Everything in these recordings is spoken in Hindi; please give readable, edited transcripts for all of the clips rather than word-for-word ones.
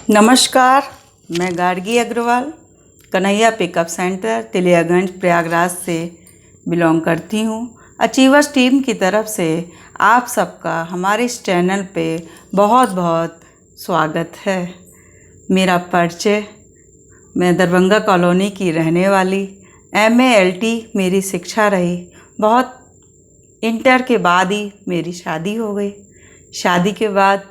नमस्कार। मैं गार्गी अग्रवाल कन्हैया पिकअप सेंटर तिलियागंज प्रयागराज से बिलोंग करती हूँ। अचीवर्स टीम की तरफ से आप सबका हमारे इस चैनल पे बहुत बहुत स्वागत है। मेरा परिचय, मैं दरभंगा कॉलोनी की रहने वाली, MA LT मेरी शिक्षा रही। बहुत इंटर के बाद ही मेरी शादी हो गई। शादी के बाद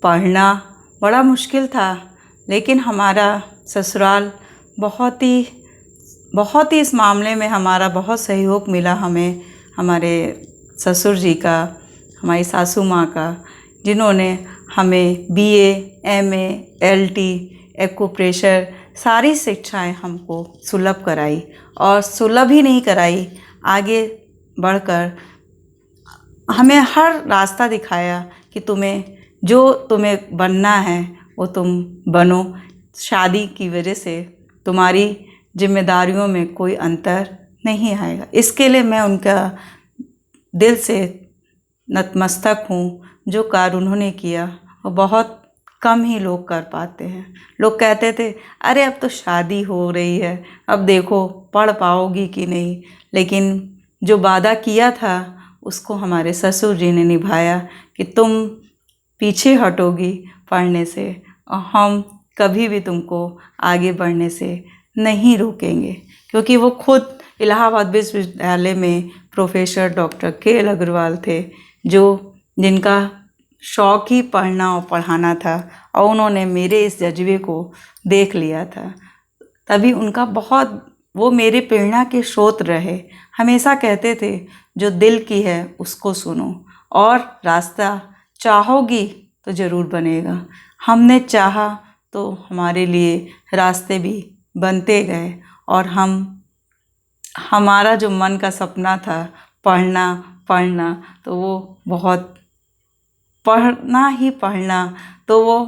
पढ़ना बड़ा मुश्किल था, लेकिन हमारा ससुराल बहुत ही इस मामले में हमारा बहुत सहयोग मिला हमें, हमारे ससुर जी का, हमारी सासू माँ का, जिन्होंने हमें BA MA LT एक्यूप्रेशर सारी शिक्षाएं हमको सुलभ कराई, और सुलभ ही नहीं कराई, आगे बढ़कर हमें हर रास्ता दिखाया कि तुम्हें बनना है वो तुम बनो। शादी की वजह से तुम्हारी जिम्मेदारियों में कोई अंतर नहीं आएगा। इसके लिए मैं उनका दिल से नतमस्तक हूँ। जो कार्य उन्होंने किया वो बहुत कम ही लोग कर पाते हैं। लोग कहते थे अरे अब तो शादी हो रही है, अब देखो पढ़ पाओगी कि नहीं, लेकिन जो वादा किया था उसको हमारे ससुर जी ने निभाया कि तुम पीछे हटोगी पढ़ने से और हम कभी भी तुमको आगे बढ़ने से नहीं रोकेंगे। क्योंकि वो खुद इलाहाबाद विश्वविद्यालय में प्रोफेसर डॉक्टर KL अग्रवाल थे, जिनका शौक़ ही पढ़ना और पढ़ाना था, और उन्होंने मेरे इस जज्बे को देख लिया था। तभी वो मेरे प्रेरणा के स्रोत रहे। हमेशा कहते थे जो दिल की है उसको सुनो, और रास्ता चाहोगी तो ज़रूर बनेगा। हमने चाहा तो हमारे लिए रास्ते भी बनते गए, और हमारा जो मन का सपना था पढ़ना, तो वो बहुत पढ़ना तो वो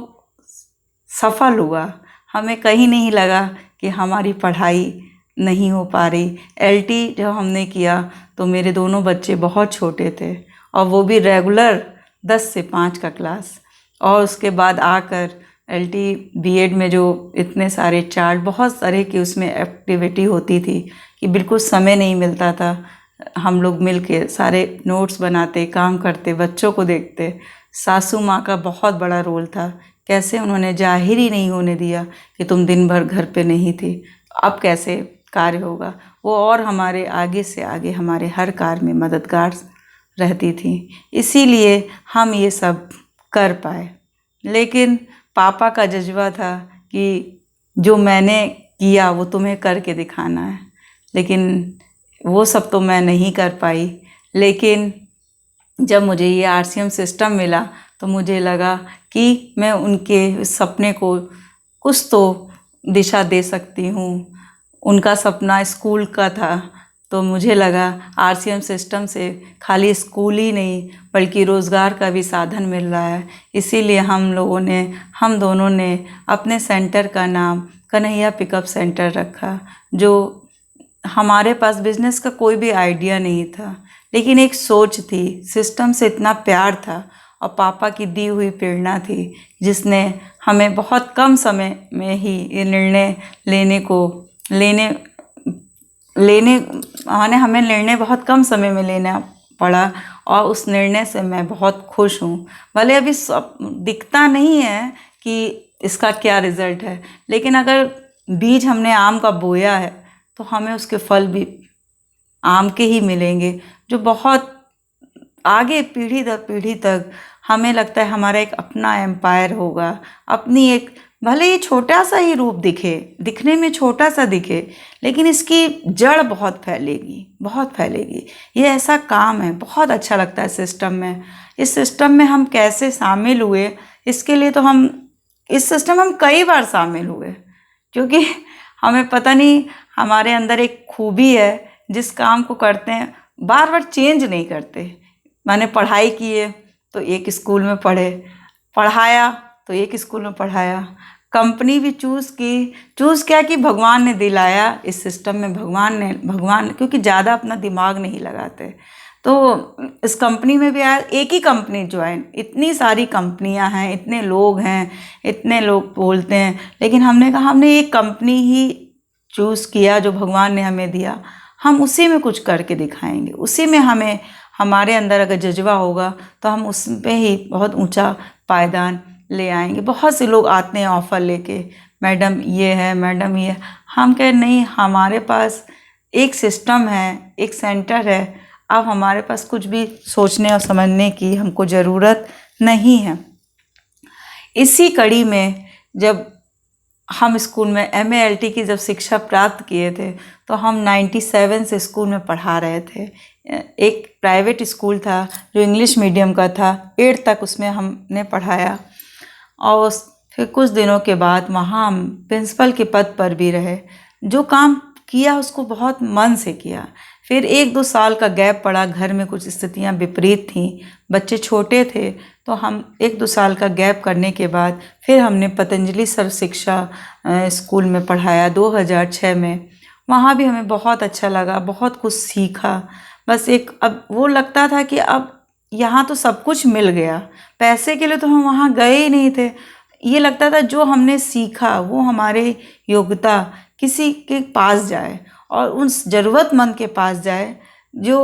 सफल हुआ। हमें कहीं नहीं लगा कि हमारी पढ़ाई नहीं हो पा रही। LT जब हमने किया तो मेरे दोनों बच्चे बहुत छोटे थे, और वो भी रेगुलर 10 से 5 का क्लास। और उसके बाद आकर LT B.Ed में जो इतने सारे चार्ट, बहुत सारे की उसमें एक्टिविटी होती थी कि बिल्कुल समय नहीं मिलता था। हम लोग मिल के सारे नोट्स बनाते, काम करते, बच्चों को देखते। सासू माँ का बहुत बड़ा रोल था। कैसे उन्होंने जाहिर ही नहीं होने दिया कि तुम दिन भर घर पे नहीं थी, अब कैसे कार्य होगा। वो और हमारे आगे से आगे हमारे हर कार्य में मददगार रहती थी, इसीलिए हम ये सब कर पाए। लेकिन पापा का जज्बा था कि जो मैंने किया वो तुम्हें करके दिखाना है, लेकिन वो सब तो मैं नहीं कर पाई। लेकिन जब मुझे ये RCM सिस्टम मिला तो मुझे लगा कि मैं उनके सपने को कुछ तो दिशा दे सकती हूँ। उनका सपना स्कूल का था, तो मुझे लगा RCM सिस्टम से खाली स्कूल ही नहीं बल्कि रोज़गार का भी साधन मिल रहा है। इसीलिए हम दोनों ने अपने सेंटर का नाम कन्हैया पिकअप सेंटर रखा। जो हमारे पास बिज़नेस का कोई भी आइडिया नहीं था, लेकिन एक सोच थी, सिस्टम से इतना प्यार था, और पापा की दी हुई प्रेरणा थी, जिसने हमें बहुत कम समय में ही ये हमें निर्णय बहुत कम समय में लेना पड़ा, और उस निर्णय से मैं बहुत खुश हूँ। भले अभी सब दिखता नहीं है कि इसका क्या रिज़ल्ट है, लेकिन अगर बीज हमने आम का बोया है तो हमें उसके फल भी आम के ही मिलेंगे, जो बहुत आगे पीढ़ी दर पीढ़ी तक हमें लगता है हमारा एक अपना एम्पायर होगा। अपनी एक, भले ही छोटा सा ही रूप दिखने में छोटा सा दिखे, लेकिन इसकी जड़ बहुत फैलेगी। ये ऐसा काम है, बहुत अच्छा लगता है सिस्टम में। इस सिस्टम में हम कैसे शामिल हुए, इसके लिए तो इस सिस्टम में हम कई बार शामिल हुए, क्योंकि हमें पता नहीं हमारे अंदर एक खूबी है, जिस काम को करते हैं बार बार चेंज नहीं करते। मैंने पढ़ाई किए तो एक स्कूल में पढ़ाया तो एक स्कूल में पढ़ाया, कंपनी भी चूज़ किया कि भगवान ने दिलाया इस सिस्टम में। भगवान क्योंकि ज़्यादा अपना दिमाग नहीं लगाते, तो इस कंपनी में भी आया, एक ही कंपनी ज्वाइन, इतनी सारी कंपनियां हैं, इतने लोग हैं, इतने लोग बोलते हैं, लेकिन हमने कहा हमने एक कंपनी ही चूज़ किया जो भगवान ने हमें दिया, हम उसी में कुछ करके दिखाएंगे, उसी में हमें, हमारे अंदर अगर जज्बा होगा तो हम उस पे ही बहुत ऊंचा पायदान ले आएंगे। बहुत से लोग आते हैं ऑफ़र लेके, मैडम ये है, मैडम ये है। हम कह नहीं, हमारे पास एक सिस्टम है, एक सेंटर है, अब हमारे पास कुछ भी सोचने और समझने की हमको ज़रूरत नहीं है। इसी कड़ी में जब हम स्कूल में MALT की जब शिक्षा प्राप्त किए थे तो हम 97 से स्कूल में पढ़ा रहे थे। एक प्राइवेट स्कूल था जो इंग्लिश मीडियम का था, 8 तक उसमें हमने पढ़ाया और फिर कुछ दिनों के बाद वहाँ हम प्रिंसिपल के पद पर भी रहे। जो काम किया उसको बहुत मन से किया। फिर 1-2 साल का गैप पड़ा, घर में कुछ स्थितियाँ विपरीत थीं, बच्चे छोटे थे, तो हम 1-2 साल का गैप करने के बाद फिर हमने पतंजलि सर्व शिक्षा स्कूल में पढ़ाया 2006 में। वहाँ भी हमें बहुत अच्छा लगा, बहुत कुछ सीखा। बस एक अब वो लगता था कि अब यहाँ तो सब कुछ मिल गया, पैसे के लिए तो हम वहाँ गए ही नहीं थे। ये लगता था जो हमने सीखा वो हमारे योग्यता किसी के पास जाए और उस ज़रूरतमंद के पास जाए। जो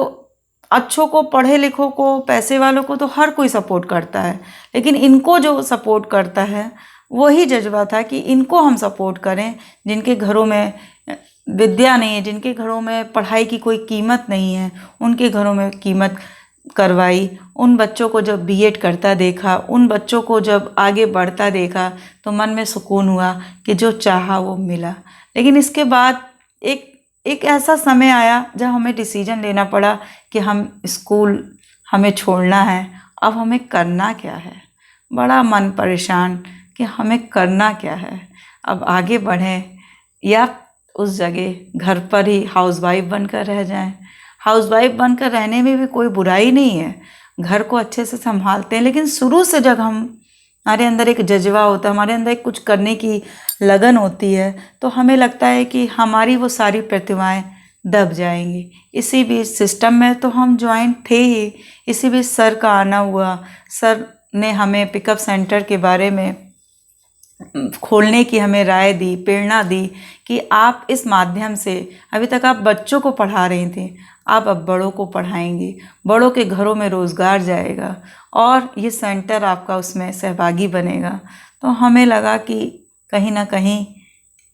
अच्छों को, पढ़े लिखों को, पैसे वालों को तो हर कोई सपोर्ट करता है, लेकिन इनको जो सपोर्ट करता है वही जज्बा था कि इनको हम सपोर्ट करें, जिनके घरों में विद्या नहीं है, जिनके घरों में पढ़ाई की कोई कीमत नहीं है, उनके घरों में कीमत करवाई। उन बच्चों को जब B.Ed करता देखा, उन बच्चों को जब आगे बढ़ता देखा तो मन में सुकून हुआ कि जो चाहा वो मिला। लेकिन इसके बाद एक ऐसा समय आया जब हमें डिसीजन लेना पड़ा कि हम स्कूल हमें छोड़ना है, अब हमें करना क्या है। बड़ा मन परेशान कि हमें करना क्या है, अब आगे बढ़ें या उस जगह घर पर ही हाउसवाइफ बनकर रह जाएं। हाउसवाइफ बनकर रहने में भी कोई बुराई नहीं है, घर को अच्छे से संभालते हैं, लेकिन शुरू से जब हमारे अंदर एक जज्बा होता है, हमारे अंदर एक कुछ करने की लगन होती है, तो हमें लगता है कि हमारी वो सारी प्रतिभाएं दब जाएंगी। इसी बीच सिस्टम में तो हम ज्वाइन थे ही, इसी बीच सर का आना हुआ। सर ने हमें पिकअप सेंटर के बारे में खोलने की हमें राय दी, प्रेरणा दी कि आप इस माध्यम से, अभी तक आप बच्चों को पढ़ा रही थी, आप अब बड़ों को पढ़ाएंगी, बड़ों के घरों में रोज़गार जाएगा और ये सेंटर आपका उसमें सहभागी बनेगा। तो हमें लगा कि कहीं ना कहीं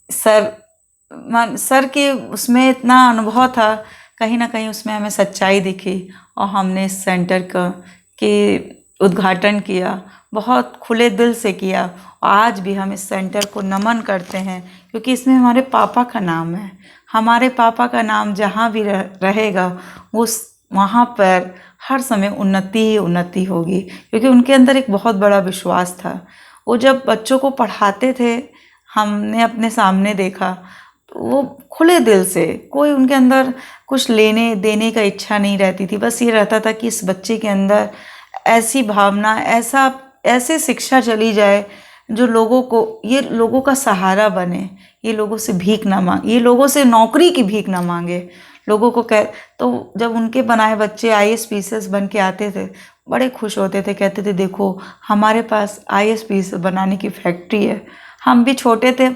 सर के उसमें इतना अनुभव था, कहीं ना कहीं उसमें हमें सच्चाई दिखी और हमने इस सेंटर के उद्घाटन किया, बहुत खुले दिल से किया। आज भी हम इस सेंटर को नमन करते हैं क्योंकि इसमें हमारे पापा का नाम है। हमारे पापा का नाम जहाँ भी रहेगा वहाँ पर हर समय उन्नति ही उन्नति होगी, क्योंकि उनके अंदर एक बहुत बड़ा विश्वास था। वो जब बच्चों को पढ़ाते थे, हमने अपने सामने देखा, वो खुले दिल से, कोई उनके अंदर कुछ लेने देने का इच्छा नहीं रहती थी। बस ये रहता था कि इस बच्चे के अंदर ऐसी भावना, ऐसे शिक्षा चली जाए जो लोगों को, ये लोगों का सहारा बने, ये लोगों से भीख ना मांगे, ये लोगों से नौकरी की भीख ना मांगे, लोगों को तो जब उनके बनाए बच्चे IAS PCS बन के आते थे, बड़े खुश होते थे, कहते थे देखो हमारे पास IAS PCS बनाने की फैक्ट्री है। हम भी छोटे थे,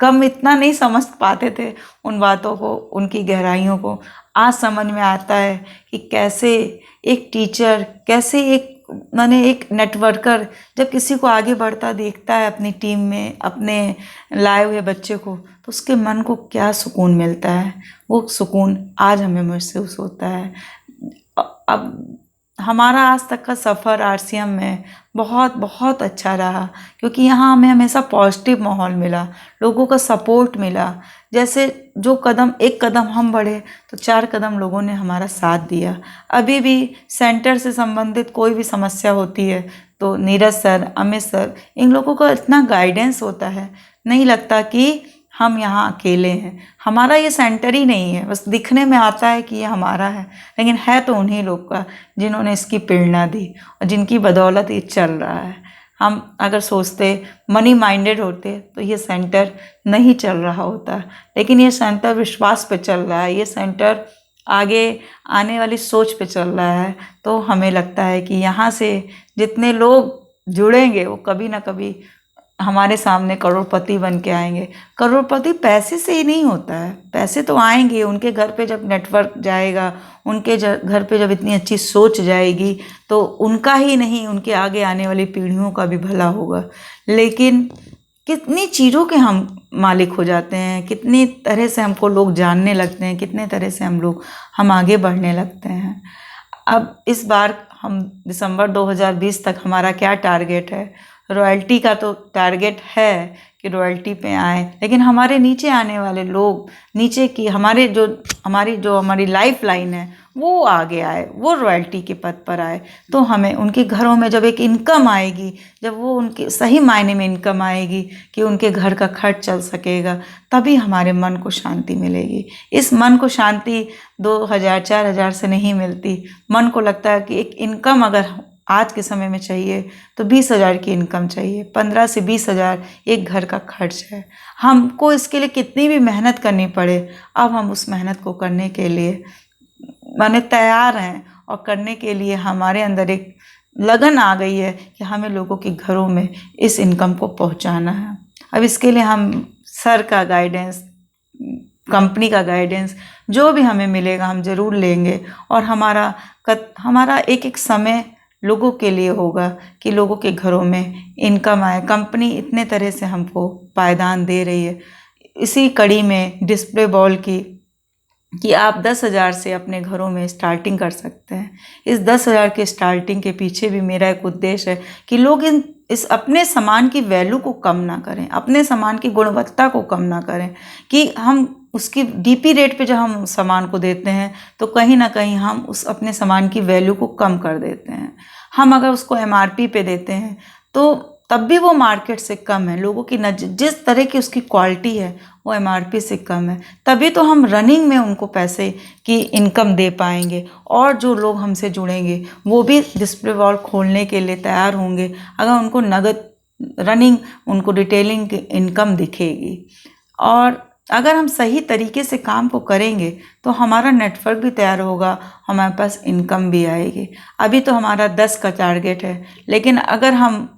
इतना नहीं समझ पाते थे उन बातों को, उनकी गहराइयों को। आज समझ में आता है कि कैसे एक टीचर, कैसे एक नेटवर्कर जब किसी को आगे बढ़ता देखता है अपनी टीम में, अपने लाए हुए बच्चे को, तो उसके मन को क्या सुकून मिलता है। वो सुकून आज हमें महसूस होता है। अब हमारा आज तक का सफ़र RCM में बहुत बहुत अच्छा रहा, क्योंकि यहाँ हमें हमेशा पॉजिटिव माहौल मिला, लोगों का सपोर्ट मिला। जैसे जो एक कदम हम बढ़े तो 4 कदम लोगों ने हमारा साथ दिया। अभी भी सेंटर से संबंधित कोई भी समस्या होती है तो नीरज सर, अमित सर, इन लोगों का इतना गाइडेंस होता है, नहीं लगता कि हम यहाँ अकेले हैं। हमारा ये सेंटर ही नहीं है, बस दिखने में आता है कि ये हमारा है, लेकिन है तो उन्हीं लोग का जिन्होंने इसकी प्रेरणा दी और जिनकी बदौलत ये चल रहा है। हम अगर सोचते, मनी माइंडेड होते, तो ये सेंटर नहीं चल रहा होता, लेकिन ये सेंटर विश्वास पे चल रहा है। ये सेंटर आगे आने वाली सोच पे चल रहा है। तो हमें लगता है कि यहाँ से जितने लोग जुड़ेंगे वो कभी ना कभी हमारे सामने करोड़पति बन के आएंगे। करोड़पति पैसे से ही नहीं होता है, पैसे तो आएंगे, उनके घर पे जब नेटवर्क जाएगा, उनके घर पे जब इतनी अच्छी सोच जाएगी तो उनका ही नहीं, उनके आगे आने वाली पीढ़ियों का भी भला होगा। लेकिन कितनी चीज़ों के हम मालिक हो जाते हैं, कितनी तरह से हमको लोग जानने लगते हैं, कितने तरह से हम आगे बढ़ने लगते हैं। अब इस बार हम दिसंबर 2020 तक हमारा क्या टारगेट है? रॉयल्टी का तो टारगेट है कि रॉयल्टी पे आए, लेकिन हमारे नीचे आने वाले लोग, नीचे की हमारी लाइफ लाइन है वो आगे आए, वो रॉयल्टी के पद पर आए। तो हमें उनके घरों में जब एक इनकम आएगी, जब वो उनके सही मायने में इनकम आएगी कि उनके घर का खर्च चल सकेगा, तभी हमारे मन को शांति मिलेगी। इस मन को शांति 2000 4000 से नहीं मिलती। मन को लगता है कि एक इनकम अगर आज के समय में चाहिए तो 20,000 की इनकम चाहिए, 15 से 20,000 एक घर का खर्च है। हमको इसके लिए कितनी भी मेहनत करनी पड़े, अब हम उस मेहनत को करने के लिए माने तैयार हैं, और करने के लिए हमारे अंदर एक लगन आ गई है कि हमें लोगों के घरों में इस इनकम को पहुंचाना है। अब इसके लिए हम सर का गाइडेंस, कंपनी का गाइडेंस जो भी हमें मिलेगा हम ज़रूर लेंगे, और हमारा एक समय लोगों के लिए होगा कि लोगों के घरों में इनकम आए। कंपनी इतने तरह से हमको पायदान दे रही है, इसी कड़ी में डिस्प्ले बॉल की कि आप 10,000 से अपने घरों में स्टार्टिंग कर सकते हैं। इस 10,000 के स्टार्टिंग के पीछे भी मेरा एक उद्देश्य है कि लोग इस अपने सामान की वैल्यू को कम ना करें, अपने सामान की गुणवत्ता को कम ना करें, कि हम उसकी डीपी रेट पे जब हम सामान को देते हैं तो कहीं ना कहीं हम उस अपने सामान की वैल्यू को कम कर देते हैं। हम अगर उसको एमआरपी पे देते हैं तो तब भी वो मार्केट से कम है, लोगों की जिस तरह की उसकी क्वालिटी है वो एमआरपी से कम है, तभी तो हम रनिंग में उनको पैसे की इनकम दे पाएंगे, और जो लोग हमसे जुड़ेंगे वो भी डिस्प्ले बॉल खोलने के लिए तैयार होंगे अगर उनको नगद रनिंग, उनको रिटेलिंग की इनकम दिखेगी। और अगर हम सही तरीके से काम को करेंगे तो हमारा नेटवर्क भी तैयार होगा, हमारे पास इनकम भी आएगी। अभी तो हमारा 10 का टारगेट है, लेकिन अगर हम